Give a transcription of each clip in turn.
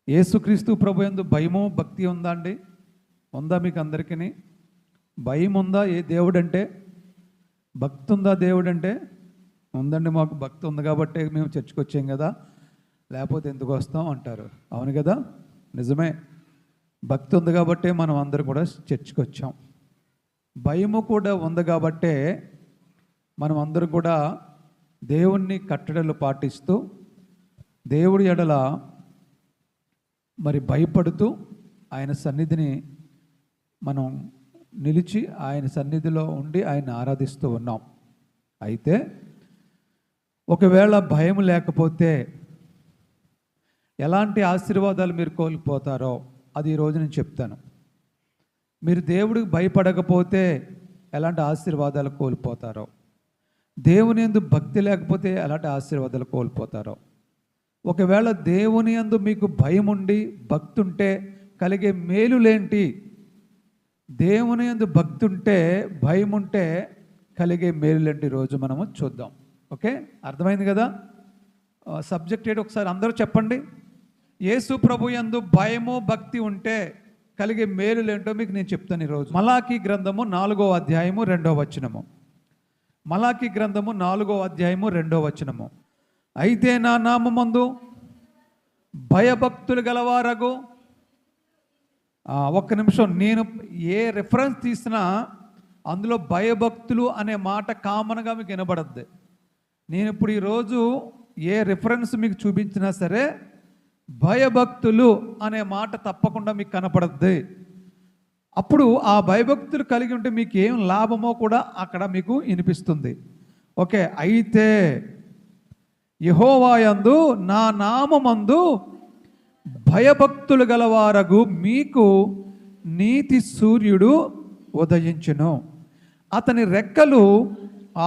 యేసుక్రీస్తు ప్రభు యందు భయము భక్తి ఉందా అండి? ఉందా మీకు అందరికీ? భయం ఉందా? ఏ దేవుడు అంటే? భక్తి ఉందా దేవుడు అంటే? ఉందండి, మాకు భక్తి ఉంది కాబట్టి మేము చర్చికి వచ్చాం కదా, లేకపోతే ఎందుకు వస్తాం అంటారు. అవును కదా, నిజమే. భక్తి ఉంది కాబట్టే మనం అందరం కూడా చర్చికి వచ్చాం. భయము కూడా ఉంది కాబట్టే మనం అందరం కూడా దేవుణ్ణి కట్టడలు పాటిస్తూ దేవుడి ఎడల మరి భయపడుతూ ఆయన సన్నిధిని మనం నిలిచి ఆయన సన్నిధిలో ఉండి ఆయన ఆరాధిస్తూ ఉన్నాం. అయితే ఒకవేళ భయం లేకపోతే ఎలాంటి ఆశీర్వాదాలు మీరు కోల్పోతారో అది ఈరోజు నేను చెప్తాను. మీరు దేవుడికి భయపడకపోతే ఎలాంటి ఆశీర్వాదాలు కోల్పోతారో, దేవుని యందు భక్తి లేకపోతే ఎలాంటి ఆశీర్వాదాలు కోల్పోతారో, ఒకవేళ దేవుని యందు మీకు భయం ఉండి భక్తి ఉంటే కలిగే మేలులేంటి, దేవుని యందు భక్తి ఉంటే భయం ఉంటే కలిగే మేలులేంటి రోజు మనము చూద్దాం. ఓకే, అర్థమైంది కదా సబ్జెక్ట్ ఏంటి? ఒకసారి అందరూ చెప్పండి. యేసు ప్రభు యందు భయము భక్తి ఉంటే కలిగే మేలులేంటో మీకు నేను చెప్తాను ఈరోజు. మలాకీ గ్రంథము 4వ అధ్యాయము 2వ వచనము. మలాకీ గ్రంథము 4వ అధ్యాయము 2వ వచనము. అయితే నా నామమందు భయభక్తులు గలవారగు. ఒక్క నిమిషం, నేను ఏ రెఫరెన్స్ తీసినా అందులో భయభక్తులు అనే మాట కామన్గా మీకు వినబడద్ది. నేను ఇప్పుడు ఈరోజు ఏ రెఫరెన్స్ మీకు చూపించినా సరే భయభక్తులు అనే మాట తప్పకుండా మీకు కనపడద్ది. అప్పుడు ఆ భయభక్తులు కలిగి ఉంటే మీకు ఏం లాభమో కూడా అక్కడ మీకు వినిపిస్తుంది. ఓకే, అయితే యెహోవా యందు నా నామమందు భయభక్తులు గలవారగు మీకు నీతి సూర్యుడు ఉదయించును, అతని రెక్కలు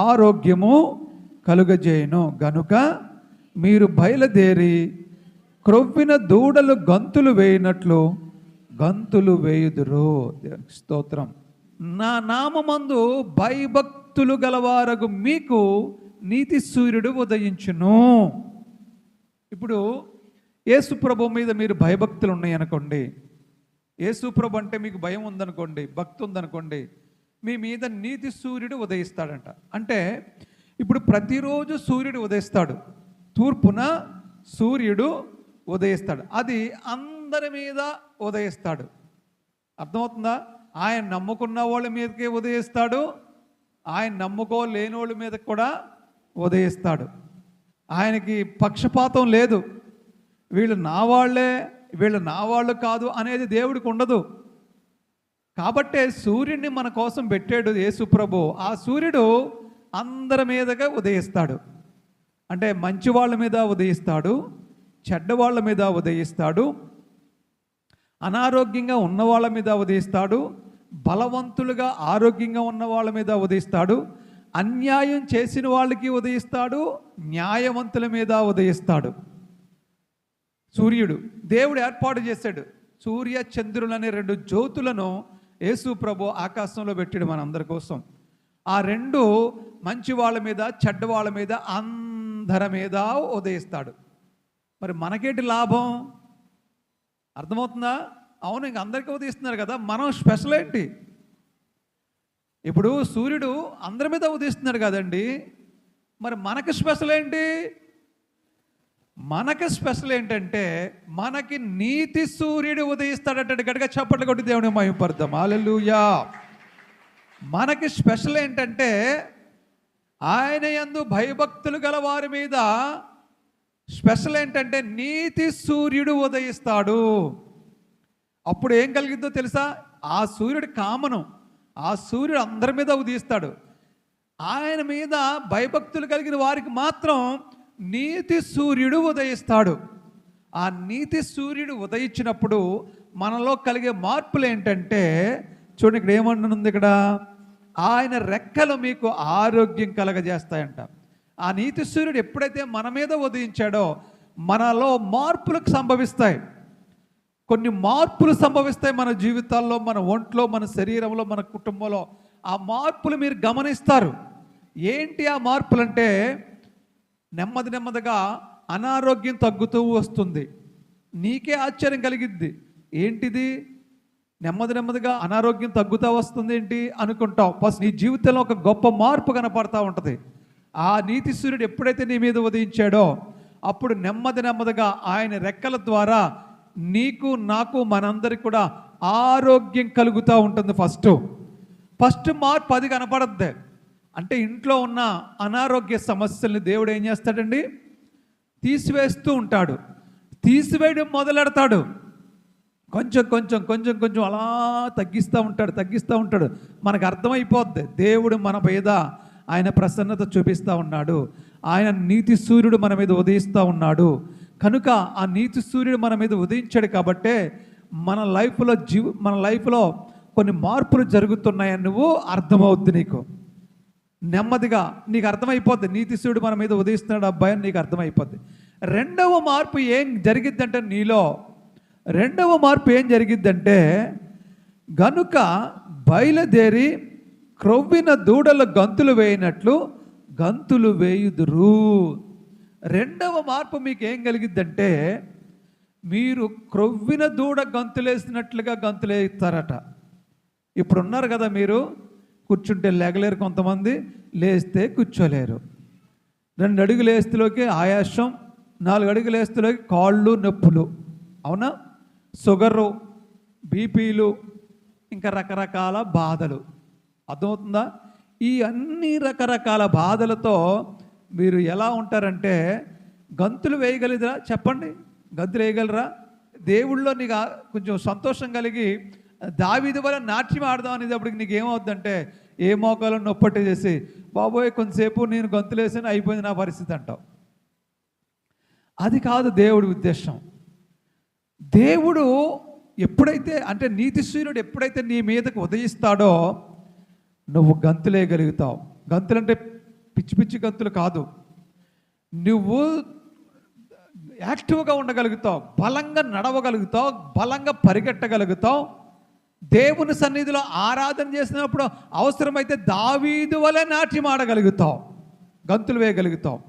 ఆరోగ్యము కలుగజేయును గనుక మీరు బయలుదేరి క్రొవ్విన దూడలు గంతులు వేయినట్లు గంతులు వేయుదురు. స్తోత్రం. నా నామమందు భయభక్తులు గలవారగు మీకు నీతి సూర్యుడు ఉదయించును. ఇప్పుడు యేసు ప్రభు మీద మీరు భయభక్తులు ఉన్నాయి అనుకోండి, యేసు ప్రభు అంటే మీకు భయం ఉందనుకోండి, భక్తి ఉందనుకోండి, మీ మీద నీతి సూర్యుడు ఉదయిస్తాడంట. అంటే ఇప్పుడు ప్రతిరోజు సూర్యుడు ఉదయిస్తాడు, తూర్పున సూర్యుడు ఉదయిస్తాడు. అది అందరి మీద ఉదయిస్తాడు. అర్థమవుతుందా? ఆయన నమ్ముకున్న వాళ్ళ మీదకే ఉదయిస్తాడు, ఆయన నమ్ముకోలేని వాళ్ళ మీద కూడా ఉదయిస్తాడు. ఆయనకి పక్షపాతం లేదు, వీళ్ళు నా వాళ్ళే వీళ్ళు నా వాళ్ళు కాదు అనేది దేవుడికి ఉండదు. కాబట్టే సూర్యుడిని మన కోసం పెట్టాడు యేసు ప్రభు. ఆ సూర్యుడు అందరి మీదగా ఉదయిస్తాడు. అంటే మంచి వాళ్ళ మీద ఉదయిస్తాడు, చెడ్డ వాళ్ళ మీద ఉదయిస్తాడు, అనారోగ్యంగా ఉన్న వాళ్ళ మీద ఉదయిస్తాడు, బలవంతులుగా ఆరోగ్యంగా ఉన్న వాళ్ళ మీద ఉదయిస్తాడు, అన్యాయం చేసిన వాళ్ళకి ఉదయిస్తాడు, న్యాయవంతుల మీద ఉదయిస్తాడు. సూర్యుడు దేవుడు ఏర్పాటు చేశాడు. సూర్య చంద్రులనే 2 జ్యోతులను యేసు ప్రభు ఆకాశంలో పెట్టాడు మనందరి కోసం. ఆ 2 మంచి వాళ్ళ మీద చెడ్డ వాళ్ళ మీద అందరి మీద ఉదయిస్తాడు. మరి మనకేంటి లాభం? అర్థమవుతుందా? అవును, ఇంక అందరికీ ఉదయిస్తున్నారు కదా, మనం స్పెషల్ ఏంటి? ఇప్పుడు సూర్యుడు అందరి మీద ఉదయిస్తున్నాడు కదండి, మరి మనకి స్పెషల్ ఏంటి? మనకి స్పెషల్ ఏంటంటే మనకి నీతి సూర్యుడు ఉదయిస్తాడంటే గట్టిగా చప్పట్లు కొట్టి దేవుని మహిమపడదాం. హల్లెలూయా. మనకి స్పెషల్ ఏంటంటే ఆయన యందు భయభక్తులు గల వారి మీద స్పెషల్ ఏంటంటే నీతి సూర్యుడు ఉదయిస్తాడు. అప్పుడు ఏం కలిగిద్దో తెలుసా? ఆ సూర్యుడి కామను, ఆ సూర్యుడు అందరి మీద ఉదయిస్తాడు. ఆయన మీద భయభక్తులు కలిగిన వారికి మాత్రం నీతి సూర్యుడు ఉదయిస్తాడు. ఆ నీతి సూర్యుడు ఉదయించినప్పుడు మనలో కలిగే మార్పులు ఏంటంటే, చూడండి ఇక్కడ ఏమంటుంది, ఇక్కడ ఆయన రెక్కలు మీకు ఆరోగ్యం కలగజేస్తాయంట. ఆ నీతి సూర్యుడు ఎప్పుడైతే మన మీద ఉదయించాడో మనలో మార్పులకు సంభవిస్తాయి. కొన్ని మార్పులు సంభవిస్తాయి మన జీవితాల్లో, మన ఒంట్లో, మన శరీరంలో, మన కుటుంబంలో. ఆ మార్పులు మీరు గమనిస్తారు. ఏంటి ఆ మార్పులు అంటే, నెమ్మదిగా అనారోగ్యం తగ్గుతూ వస్తుంది, నీకే ఆశ్చర్యం కలిగిద్ది. ఏంటిది? నెమ్మదిగా అనారోగ్యం తగ్గుతూ వస్తుంది ఏంటి అనుకుంటావు. ఫస్ట్ నీ జీవితంలో ఒక గొప్ప మార్పు కనపడతా ఉంటుంది. ఆ నీతి సూర్యుడు ఎప్పుడైతే నీ మీద ఉదయించాడో అప్పుడు నెమ్మదిగా ఆయన రెక్కల ద్వారా నీకు నాకు మనందరికి కూడా ఆరోగ్యం కలుగుతూ ఉంటుంది. ఫస్ట్ మార్పు అది కనపడద్ది. అంటే ఇంట్లో ఉన్న అనారోగ్య సమస్యల్ని దేవుడు ఏం చేస్తాడండి? తీసివేస్తూ ఉంటాడు. తీసివేయడం మొదలెడతాడు. కొంచెం అలా తగ్గిస్తూ ఉంటాడు. మనకు అర్థమైపోద్ది దేవుడు మన మీద ఆయన ప్రసన్నత చూపిస్తూ ఉన్నాడు. ఆయన నీతి సూర్యుడు మన మీద ఉదయిస్తూ ఉన్నాడు. కనుక ఆ నీతి సూర్యుడు మన మీద ఉదయించాడు కాబట్టే మన లైఫ్లో కొన్ని మార్పులు జరుగుతున్నాయని నువ్వు అర్థమవుద్ది. నీకు నెమ్మదిగా నీకు అర్థమైపోద్ది. నీతి సూర్యుడు మన మీద ఉదయిస్తున్నాడు అబ్బాయి అని నీకు అర్థమైపోద్ది. రెండవ మార్పు ఏం జరిగిద్దంటే నీలో గనుక బయలుదేరి క్రొవ్విన దూడలు గంతులు వేయినట్లు గంతులు వేయుదురు. రెండవ మార్పు మీకు ఏం కలిగిద్దంటే మీరు క్రొవ్విన దూడ గంతులేసినట్లుగా గంతులేస్తారట. ఇప్పుడు ఉన్నారు కదా, మీరు కూర్చుంటే లేగలేరు, కొంతమంది లేస్తే కూర్చోలేరు. 2 అడుగులు వేస్తులోకి ఆయాసం, 4 అడుగులు వేస్తులోకి కాళ్ళు నొప్పులు, అవునా? షుగరు, బీపీలు, ఇంకా రకరకాల బాధలు. అర్థమవుతుందా? ఈ అన్ని రకరకాల బాధలతో మీరు ఎలా ఉంటారంటే గంతులు వేయగలిగిరా? చెప్పండి, గంతులు వేయగలరా? దేవుళ్ళో నీకు కొంచెం సంతోషం కలిగి దావీదు వల్ల నాట్యం ఆడదాం అనేటప్పటికి నీకు ఏమవుద్దంటే ఏ మోకాలు నొప్పటి చేసి బాబోయ్ కొంతసేపు నేను గంతులేసాను అయిపోయింది నా పరిస్థితి అంటావు. అది కాదు దేవుడి ఉద్దేశం. దేవుడు ఎప్పుడైతే అంటే నీతి సూర్యుడు ఎప్పుడైతే నీ మీదకు ఉదయిస్తాడో నువ్వు గంతులేయగలుగుతావు. గంతులంటే పిచ్చి గంతులు కాదు. నువ్వు యాక్టివ్గా ఉండగలుగుతావు, బలంగా నడవగలుగుతావు, బలంగా పరిగెట్టగలుగుతావు. దేవుని సన్నిధిలో ఆరాధన చేసినప్పుడు అవసరమైతే దావీదు వలె నాట్యం ఆడగలుగుతావు, గంతులు వేయగలుగుతావు.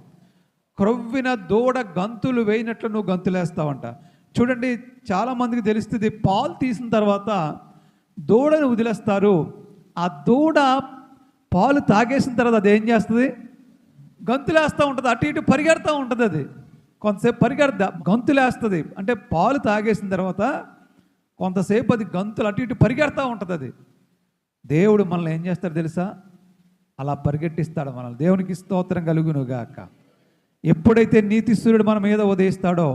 క్రొవ్విన దూడ గంతులు వేయినట్లు నువ్వు గంతులేస్తావంట. చూడండి, చాలామందికి తెలుస్తుంది, పాలు తీసిన తర్వాత దూడను వదిలేస్తారు. ఆ దూడ పాలు తాగేసిన తర్వాత అది ఏం చేస్తుంది? గంతులేస్తూ ఉంటుంది, అటు ఇటు పరిగెడుతూ ఉంటుంది. అది కొంతసేపు గంతులేస్తుంది. అంటే పాలు తాగేసిన తర్వాత కొంతసేపు అది గంతులు అటు ఇటు పరిగెడుతూ ఉంటుంది. అది దేవుడు మనల్ని ఏం చేస్తాడు తెలుసా? అలా పరిగెట్టిస్తాడు మనల్ని. దేవునికి స్తోత్రం కలుగునుగాక. ఎప్పుడైతే నీతి సూర్యుడు మన మీద ఉదయిస్తాడో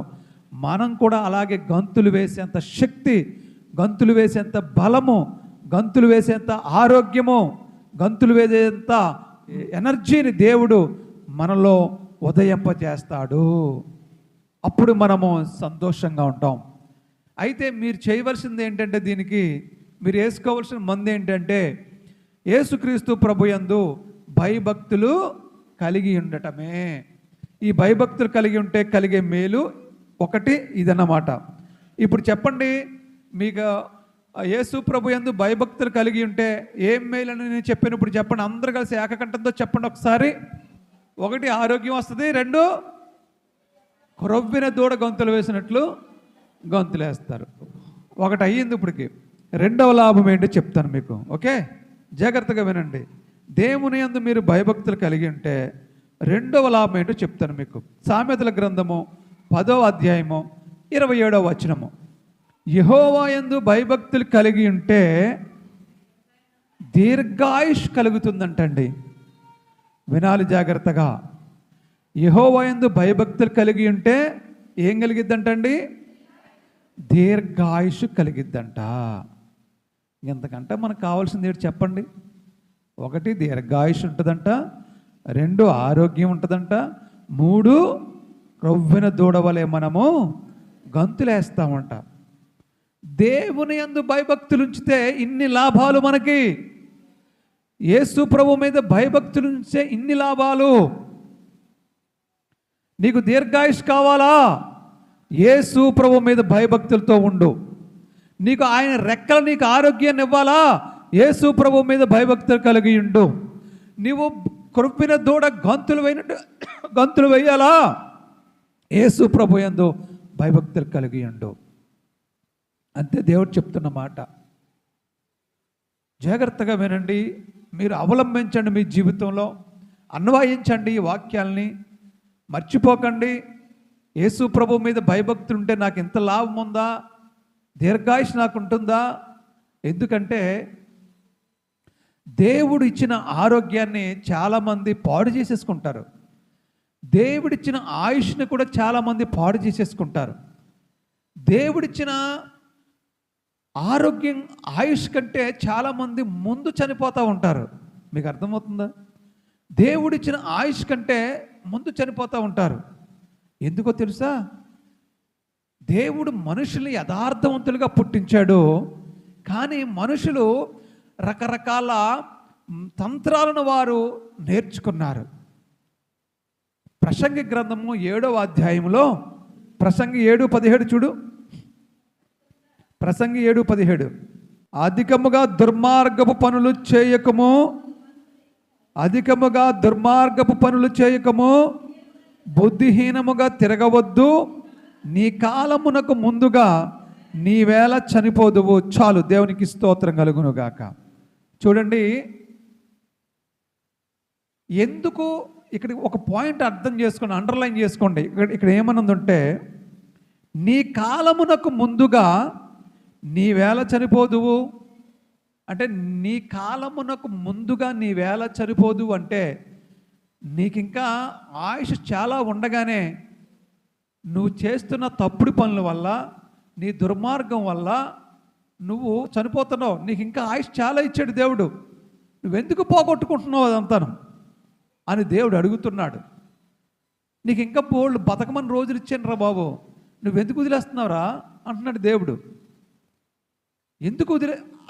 మనం కూడా అలాగే గంతులు వేసేంత శక్తి, గంతులు వేసేంత బలము, గంతులు వేసేంత ఆరోగ్యము, గంతులు వేసేంత ఎనర్జీని దేవుడు మనలో ఉదయింపజేస్తాడు. అప్పుడు మనము సంతోషంగా ఉంటాం. అయితే మీరు చేయవలసింది ఏంటంటే, దీనికి మీరు వేసుకోవాల్సిన మందు ఏంటంటే యేసుక్రీస్తు ప్రభుయందు భయభక్తులు కలిగి ఉండటమే. ఈ భయభక్తులు కలిగి ఉంటే కలిగే మేలు ఒకటి ఇదన్నమాట. ఇప్పుడు చెప్పండి, మీకు యేసు ప్రభుయందు భయభక్తులు కలిగి ఉంటే ఏం మేలని నేను చెప్పాను. ఇప్పుడు చెప్పండి, అందరూ కలిసి ఏకకంఠంతో చెప్పండి ఒకసారి. 1 ఆరోగ్యం వస్తుంది, 2 క్రొవ్విన దూడ గంతులు వేసినట్లు గంతులు వేస్తారు. 1 అయ్యింది. ఇప్పటికి 2వ లాభం ఏంటో చెప్తాను మీకు. ఓకే, జాగ్రత్తగా వినండి. దేవుని యందు మీరు భయభక్తులు కలిగి ఉంటే 2వ లాభం ఏంటో చెప్తాను మీకు. సామెతల గ్రంథము 10వ అధ్యాయము 27వ వచనము. యెహోవా యందు భయభక్తులు కలిగి ఉంటే దీర్ఘాయుష్ కలుగుతుందంటండి. వినాలి జాగ్రత్తగా. యెహోవా యందు భయభక్తులు కలిగి ఉంటే ఏం కలిగిద్దంటండి? దీర్ఘాయుష్ కలిగిద్దంట. ఇంతకంటే మనకు కావాల్సింది ఏంటి చెప్పండి? 1 దీర్ఘాయుష్ ఉంటుందంట, 2 ఆరోగ్యం ఉంటుందంట, 3 క్రొవ్విన దూడవలే మనము గంతులేస్తామంట. దేవుని యందు భయభక్తులు ఉంచితే ఇన్ని లాభాలు మనకి. యేసు ప్రభు మీద భయభక్తులు ఉంచితే ఇన్ని లాభాలు. నీకు దీర్ఘాయుష్ కావాలా? యేసు ప్రభు మీద భయభక్తులతో ఉండు. నీకు ఆయన రెక్కలు నీకు ఆరోగ్యాన్ని ఇవ్వాలా? యేసు ప్రభు మీద భయభక్తులు కలిగి ఉండు. నీవు క్రొవ్విన దూడ గంతులు వేయాలా? యేసు ప్రభు యందు భయభక్తులు కలిగి ఉండు. అంతే దేవుడు చెప్తున్న మాట. జాగ్రత్తగా వినండి, మీరు అవలంబించండి, మీ జీవితంలో అన్వయించండి ఈ వాక్యాల్ని. మర్చిపోకండి. యేసు ప్రభు మీద భయభక్తులు ఉంటే నాకు ఎంత లాభం ఉందా, దీర్ఘాయుష్ నాకు ఉంటుందా? ఎందుకంటే దేవుడు ఇచ్చిన ఆరోగ్యాన్ని చాలామంది పాడు చేసేసుకుంటారు. దేవుడిచ్చిన ఆయుష్ని కూడా చాలామంది పాడు చేసేసుకుంటారు. దేవుడిచ్చిన ఆరోగ్యం ఆయుష్ కంటే చాలామంది ముందు చనిపోతూ ఉంటారు. మీకు అర్థమవుతుందా? దేవుడిచ్చిన ఆయుష్ కంటే ముందు చనిపోతూ ఉంటారు. ఎందుకో తెలుసా? దేవుడు మనుషుల్ని యథార్థవంతులుగా పుట్టించాడు, కానీ మనుషులు రకరకాల తంత్రాలను వారు నేర్చుకున్నారు. ప్రసంగి గ్రంథము 7వ అధ్యాయంలో ప్రసంగి 7:17 చూడు. ప్రసంగి 7:17 అధికముగా దుర్మార్గపు పనులు చేయకము, అధికముగా దుర్మార్గపు పనులు చేయకము, బుద్ధిహీనముగా తిరగవద్దు, నీ కాలమునకు ముందుగా నీవేళ చనిపోదువు. చాలు, దేవునికి స్తోత్రం కలుగునుగాక. చూడండి, ఎందుకు ఇక్కడ ఒక పాయింట్ అర్థం చేసుకోండి, అండర్లైన్ చేసుకోండి. ఇక్కడ ఏమనుందంటే, నీ కాలమునకు ముందుగా నీవేళ చనిపోదువు అంటే, నీ కాలమునకు ముందుగా నీవేళ చనిపోదు అంటే, నీకు ఇంకా ఆయుష్ చాలా ఉండగానే నువ్వు చేస్తున్న తప్పుడు పనుల వల్ల, నీ దుర్మార్గం వల్ల నువ్వు చనిపోతున్నావు. నీకు ఇంకా ఆయుష్ చాలా ఇచ్చాడు దేవుడు, నువ్వెందుకు పోగొట్టుకుంటున్నావు అదంతాను అని దేవుడు అడుగుతున్నాడు. నీకు ఇంకా బోళ్ళు బతకమని రోజులు ఇచ్చాను రా బాబు, నువ్వెందుకు వదిలేస్తున్నావురా అంటున్నాడు దేవుడు. ఎందుకు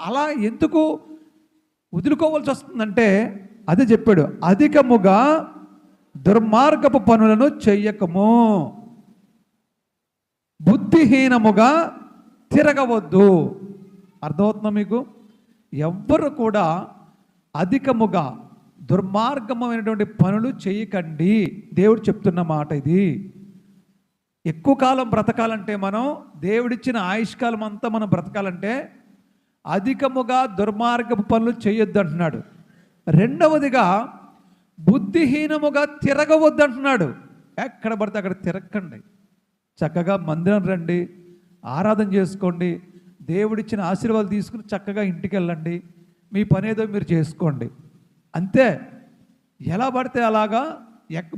అలా ఎందుకు వదులుకోవాల్సి వస్తుందంటే అదే చెప్పాడు, అధికముగా దుర్మార్గపు పనులను చెయ్యకము, బుద్ధిహీనముగా తిరగవద్దు. అర్థమవుతుందా మీకు? ఎవ్వరు కూడా అధికముగా దుర్మార్గమైనటువంటి పనులు చేయకండి. దేవుడు చెప్తున్న మాట ఇది. ఎక్కువ కాలం బ్రతకాలంటే, మనం దేవుడిచ్చిన ఆయుష్కాలం అంతా మనం బ్రతకాలంటే అధికముగా దుర్మార్గపు పనులు చేయొద్దు అంటున్నాడు. రెండవదిగా బుద్ధిహీనముగా తిరగవద్దు అంటున్నాడు. ఎక్కడ పడితే అక్కడ తిరగకండి. చక్కగా మందిరం రండి, ఆరాధన చేసుకోండి, దేవుడిచ్చిన ఆశీర్వాదాలు తీసుకుని చక్కగా ఇంటికి వెళ్ళండి, మీ పని ఏదో మీరు చేసుకోండి, అంతే. ఎలా పడితే అలాగా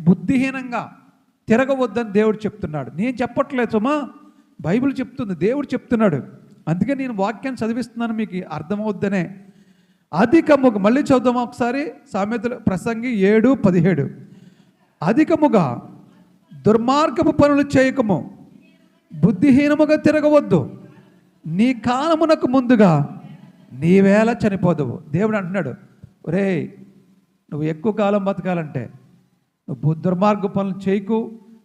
బుద్ధిహీనంగా తిరగవద్దని దేవుడు చెప్తున్నాడు. నేను చెప్పట్లేదు సుమా, బైబిల్ చెప్తుంది, దేవుడు చెప్తున్నాడు. అందుకే నేను వాక్యాన్ని చదివిస్తున్నాను, మీకు అర్థమవుద్దనే. అధికముగా, మళ్ళీ చదువుదామా ఒకసారి, సామెతలు ప్రసంగి 7:17 అధికముగా దుర్మార్గపు పనులు చేయకము, బుద్ధిహీనముగా తిరగవద్దు, నీ కాలమునకు ముందుగా నీవేళ చనిపోదువు. దేవుడు అంటున్నాడు, ఒరే నువ్వు ఎక్కువ కాలం బతకాలంటే నువ్వు దుర్మార్గ పనులు చేయకు,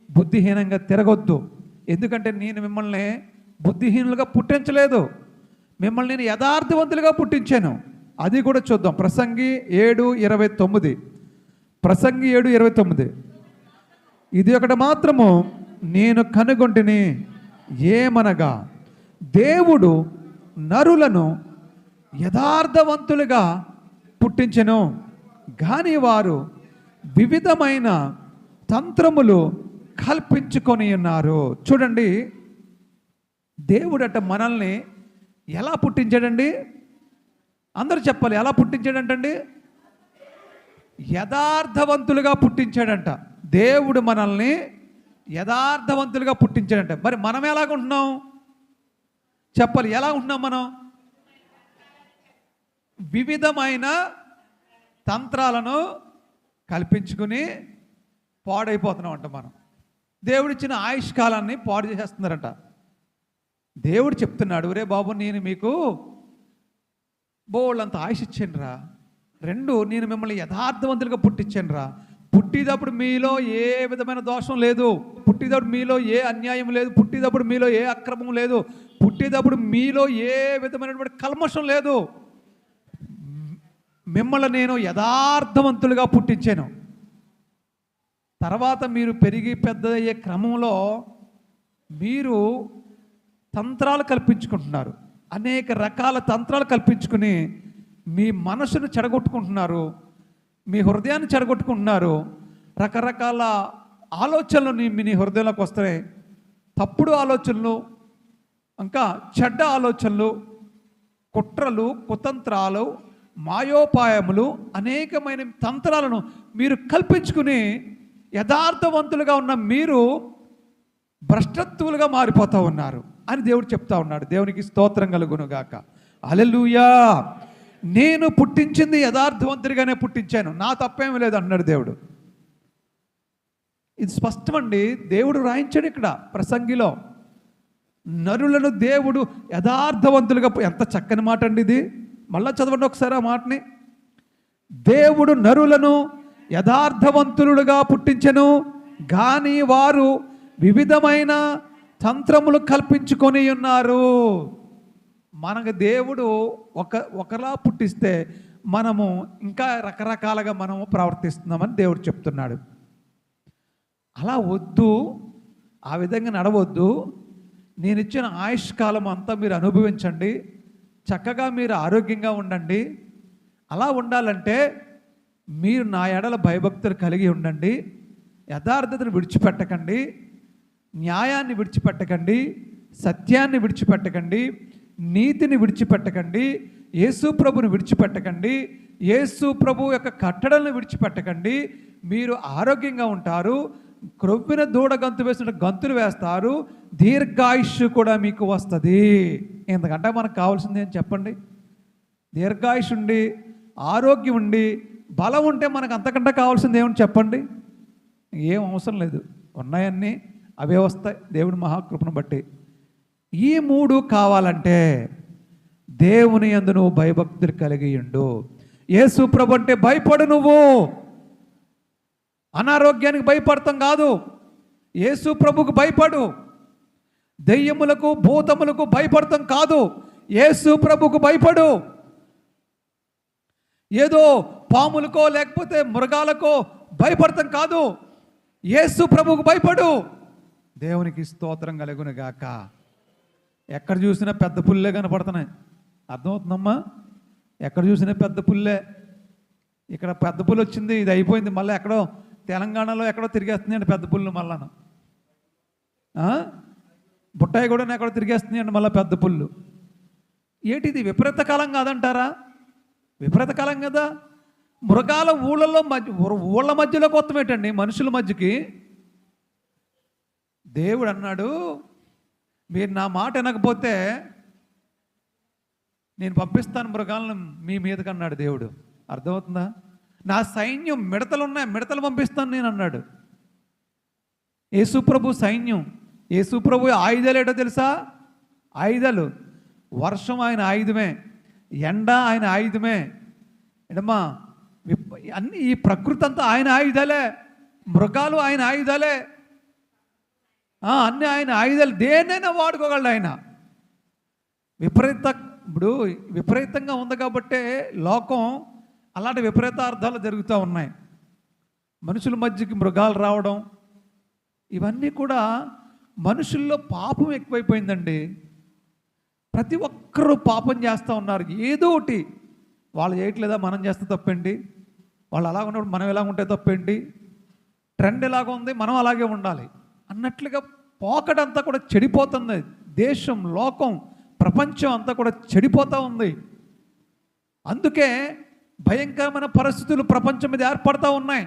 బుద్ధిహీనంగా తిరగొద్దు. ఎందుకంటే నేను మిమ్మల్ని బుద్ధిహీనులుగా పుట్టించలేదు, మిమ్మల్ని నేను యథార్థవంతులుగా పుట్టించాను. అది కూడా చూద్దాం. ప్రసంగి 7:29 ప్రసంగి 7:29 ఇది ఒకటి మాత్రము నేను కనుగొంటిని, ఏమనగా దేవుడు నరులను యథార్థవంతులుగా పుట్టించెను, కానీ వారు వివిధమైన తంత్రములు కల్పించుకొని ఉన్నారు. చూడండి, దేవుడట మనల్ని ఎలా పుట్టించాడండి? అందరూ చెప్పాలి, ఎలా పుట్టించాడంటండి? యథార్థవంతులుగా పుట్టించాడంట. దేవుడు మనల్ని యథార్థవంతులుగా పుట్టించాడంట. మరి మనం ఎలాగుంటున్నాం చెప్పాలి, ఎలా ఉంటున్నాం మనం? వివిధమైన తంత్రాలను కల్పించుకుని పాడైపోతున్నాం అంట. మనం దేవుడిచ్చిన ఆయుష్ కాలాన్ని పాడు చేసేస్తున్నారంట. దేవుడు చెప్తున్నాడు, ఒరే బాబు నేను మీకు బోళ్ళంత ఆయుష్ ఇచ్చానురా, రెండు నేను మిమ్మల్ని యథార్థవంతులుగా పుట్టించానురా. పుట్టినప్పుడు మీలో ఏ విధమైన దోషం లేదు, పుట్టినప్పుడు మీలో ఏ అన్యాయం లేదు, పుట్టినప్పుడు మీలో ఏ అక్రమం లేదు, పుట్టినప్పుడు మీలో ఏ విధమైనటువంటి కల్మషం లేదు. మిమ్మల్ని నేను యథార్థవంతులుగా పుట్టించాను. తర్వాత మీరు పెరిగి పెద్ద అయ్యే క్రమంలో మీరు తంత్రాలు కల్పించుకుంటున్నారు, అనేక రకాల తంత్రాలు కల్పించుకుని మీ మనసును చెడగొట్టుకుంటున్నారు, మీ హృదయాన్ని చెడగొట్టుకుంటున్నారు. రకరకాల ఆలోచనలు మీ హృదయంలోకి వస్తాయి. తప్పుడు ఆలోచనలు, ఇంకా చెడ్డ ఆలోచనలు, కుట్రలు, కుతంత్రాలు, మాయోపాయములు, అనేకమైన తంత్రాలను మీరు కల్పించుకుని యథార్థవంతులుగా ఉన్న మీరు భ్రష్టత్వులుగా మారిపోతూ ఉన్నారు అని దేవుడు చెప్తా ఉన్నాడు. దేవునికి స్తోత్రం కలుగునుగాక. హల్లెలూయా. నేను పుట్టించింది యథార్థవంతుడిగానే పుట్టించాను, నా తప్పేమీ లేదు అన్నాడు దేవుడు. ఇది స్పష్టమండి, దేవుడు రాయించాడు ఇక్కడ ప్రసంగిలో. నరులను దేవుడు యథార్థవంతులుగా, ఎంత చక్కని మాట అండి ఇది. మళ్ళా చదవండి ఒకసారి ఆ మాటని. దేవుడు నరులను యథార్థవంతులుగా పుట్టించెను, కానీ వారు వివిధమైన తంత్రములు కల్పించుకొని ఉన్నారు. మనకు దేవుడు ఒకలా పుట్టిస్తే మనము ఇంకా రకరకాలుగా మనము ప్రవర్తిస్తున్నామని దేవుడు చెప్తున్నాడు. అలా వద్దు, ఆ విధంగా నడవద్దు. నేను ఇచ్చిన ఆయుష్కాలం అంతా మీరు అనుభవించండి, చక్కగా మీరు ఆరోగ్యంగా ఉండండి. అలా ఉండాలంటే మీరు నా ఎడల భయభక్తులు కలిగి ఉండండి, యథార్థతను విడిచిపెట్టకండి, న్యాయాన్ని విడిచిపెట్టకండి, సత్యాన్ని విడిచిపెట్టకండి, నీతిని విడిచిపెట్టకండి, యేసు ప్రభుని విడిచిపెట్టకండి, యేసు ప్రభు యొక్క కట్టడలను విడిచిపెట్టకండి. మీరు ఆరోగ్యంగా ఉంటారు, క్రొవ్విన దూడ గంతు వేసినట్టు గంతులు వేస్తారు, దీర్ఘాయుష్షు కూడా మీకు వస్తుంది. ఎందుకంటే మనకు కావాల్సింది ఏం చెప్పండి? దీర్ఘాయుష్ ఉండి, ఆరోగ్యం ఉండి, బలం ఉంటే మనకు అంతకంటే కావాల్సింది ఏమని చెప్పండి? ఏం అవసరం లేదు, ఉన్నాయన్నీ అవే వస్తాయి దేవుడి మహాకృపను బట్టి. ఈ మూడు కావాలంటే దేవుని యందు నువ్వు భయభక్తులు కలిగి ఉండు. యేసు ప్రభు అంటే భయపడు. నువ్వు అనారోగ్యానికి భయపడతాం కాదు, యేసు ప్రభుకు భయపడు. దెయ్యములకు, భూతములకు భయపడతాం కాదు, యేసు ప్రభుకు భయపడు. ఏదో పాములకో లేకపోతే మృగాలకో భయపడతాం కాదు, యేసు ప్రభుకు భయపడు. దేవునికి స్తోత్రం కలుగునుగాక. ఎక్కడ చూసినా పెద్ద పుల్లే కనపడుతున్నాయి, అర్థమవుతుందమ్మా? ఎక్కడ చూసినా పెద్ద పుల్లే. ఇక్కడ పెద్ద పుల్లు వచ్చింది, ఇది అయిపోయింది, మళ్ళీ ఎక్కడో తెలంగాణలో ఎక్కడో తిరిగేస్తుంది అండి పెద్ద పుల్లు. మళ్ళాను బుట్టాయి కూడా ఎక్కడో తిరిగేస్తుంది అండి మళ్ళీ పెద్ద పుల్లు. ఏంటిది విపరీత కాలం కాదంటారా? విపరీత కాలం కదా. మృగాల ఊళ్ళ మధ్యలోకి వస్తామేటండి మనుషుల మధ్యకి. దేవుడు అన్నాడు, మీరు నా మాట వినకపోతే నేను పంపిస్తాను మృగాలను మీ మీదకి అన్నాడు దేవుడు. అర్థమవుతుందా? నా సైన్యం మిడతలు ఉన్నాయి, మిడతలు పంపిస్తాను నేను అన్నాడు. యేసుప్రభు సైన్యం, యేసుప్రభు ఆయుధాలు ఏంటో తెలుసా? ఆయుధాలు. వర్షం ఆయన ఆయుధమే, ఎండ ఆయన ఆయుధమే. ఏంటమ్మా, అన్ని ఈ ప్రకృతి అంతా ఆయన ఆయుధాలే, మృగాలు ఆయన ఆయుధాలే, అన్నీ ఆయన ఆయుధాలు. దేన్నైనా వాడుకోగలడు ఆయన. ఇప్పుడు విపరీతంగా ఉంది కాబట్టే లోకం అలాంటి విపరీతార్థాలు జరుగుతూ ఉన్నాయి. మనుషుల మధ్యకి మృగాలు రావడం, ఇవన్నీ కూడా మనుషుల్లో పాపం ఎక్కువైపోయిందండి. ప్రతి ఒక్కరూ పాపం చేస్తూ ఉన్నారు. ఏదో ఒకటి వాళ్ళు చేయట్లేదా, మనం చేస్తే తప్పేంటి? వాళ్ళు అలాగ ఉన్నప్పుడు మనం ఎలా ఉంటే తప్పేంటి? ట్రెండ్ ఎలాగ ఉంది, మనం అలాగే ఉండాలి అన్నట్లుగా పోకడంతా కూడా చెడిపోతుంది. దేశం, లోకం, ప్రపంచం అంతా కూడా చెడిపోతూ ఉంది. అందుకే భయంకరమైన పరిస్థితులు ప్రపంచం మీద ఏర్పడుతూ ఉన్నాయి.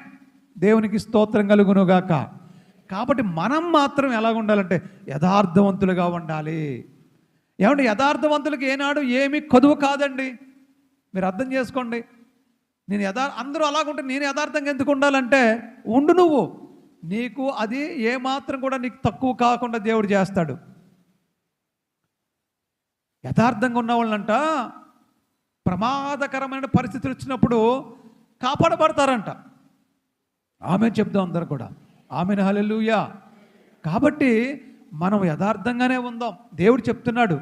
దేవునికి స్తోత్రం కలుగునుగాక. కాబట్టి మనం మాత్రం ఎలాగ ఉండాలంటే యథార్థవంతులుగా ఉండాలి. ఏమంటే యథార్థవంతులకి ఏనాడు ఏమీ కొదువు కాదండి. మీరు అర్థం చేసుకోండి. అందరూ అలాగుంటే నేను యథార్థంగా ఎందుకు ఉండాలంటే ఉండు నువ్వు. నీకు అది ఏమాత్రం కూడా నీకు తక్కువ కాకుండా దేవుడు చేస్తాడు. యథార్థంగా ఉన్న వాళ్ళంట ప్రమాదకరమైన పరిస్థితులు వచ్చినప్పుడు కాపాడబడతారంట. ఆమె చెప్దాం అందరూ కూడా ఆమెను. హల్లెలూయా. కాబట్టి మనం యథార్థంగానే ఉందాం. దేవుడు చెప్తున్నాడు,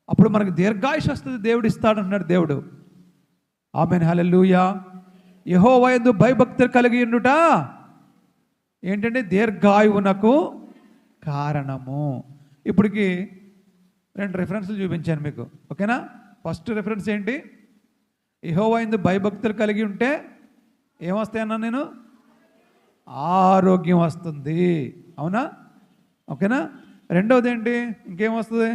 అప్పుడు మనకు దీర్ఘాయుష్ వస్తుంది, దేవుడు ఇస్తాడు అన్నాడు దేవుడు. ఆమెను. హల్లెలూయా. యెహోవా యందు భయభక్తులు కలిగి ఉండుట ఏంటంటే దీర్ఘాయువునకు కారణము. ఇప్పటికి 2 రిఫరెన్స్లు చూపించాను మీకు, ఓకేనా? ఫస్ట్ రిఫరెన్స్ ఏంటి? యెహోవా యందు భయభక్తులు కలిగి ఉంటే ఏమొస్తాయన్నా నేను? ఆరోగ్యం వస్తుంది, అవునా? ఓకేనా? రెండవది ఏంటి? ఇంకేం వస్తుంది?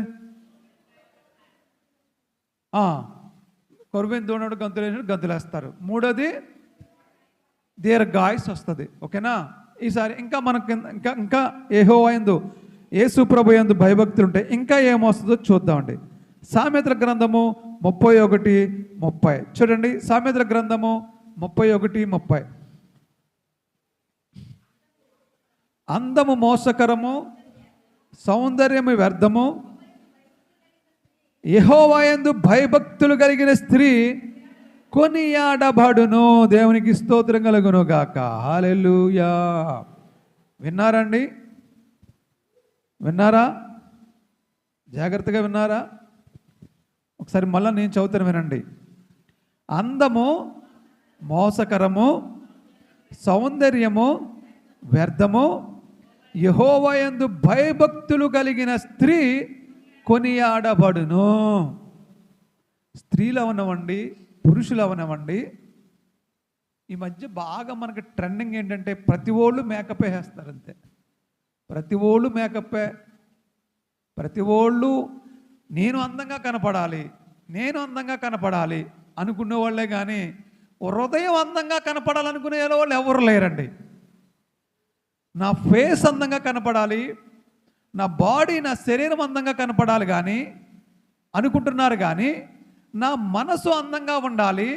కొరువిని దూనడు గంతులేస్తారు. మూడోది దీర్ఘాయుస్ వస్తుంది, ఓకేనా? ఈసారి ఇంకా మనకు ఇంకా యెహోవా యందు యేసు ప్రభు యందు భయభక్తులు ఉంటే ఇంకా ఏమొస్తుందో చూద్దామండి. సామెతల గ్రంథము 31:30 చూడండి. సామెతల గ్రంథము 31:30. అందము మోసకరము, సౌందర్యము వ్యర్థము, యెహోవా యందు భయభక్తులు కలిగిన స్త్రీ కొనియాడబడును. దేవునికి స్తోత్రం కలుగును గాక. హల్లెలూయా. విన్నారండి? విన్నారా? జాగ్రత్తగా విన్నారా? ఒకసారి మళ్ళీ నేను చదువుతాను, వినండి. అందము మోసకరము, సౌందర్యము వ్యర్థము, యెహోవా యందు భయభక్తులు కలిగిన స్త్రీ కొనియాడబడును. స్త్రీలు అవనవండి, పురుషులు అవనవండి, ఈ మధ్య బాగా మనకి ట్రెండింగ్ ఏంటంటే ప్రతి ఓళ్ళు మేకప్ వేస్తారు. అంతే, ప్రతి ఓళ్ళు మేకప్పే. ప్రతి ఓళ్ళు నేను అందంగా కనపడాలి, నేను అందంగా కనపడాలి అనుకునే వాళ్ళే కానీ హృదయం అందంగా కనపడాలనుకునే వాళ్ళు ఎవరు లేరండి. నా ఫేస్ అందంగా కనపడాలి, నా బాడీ, నా శరీరం అందంగా కనపడాలి కానీ అనుకుంటున్నారు, కానీ నా మనసు అందంగా ఉండాలి,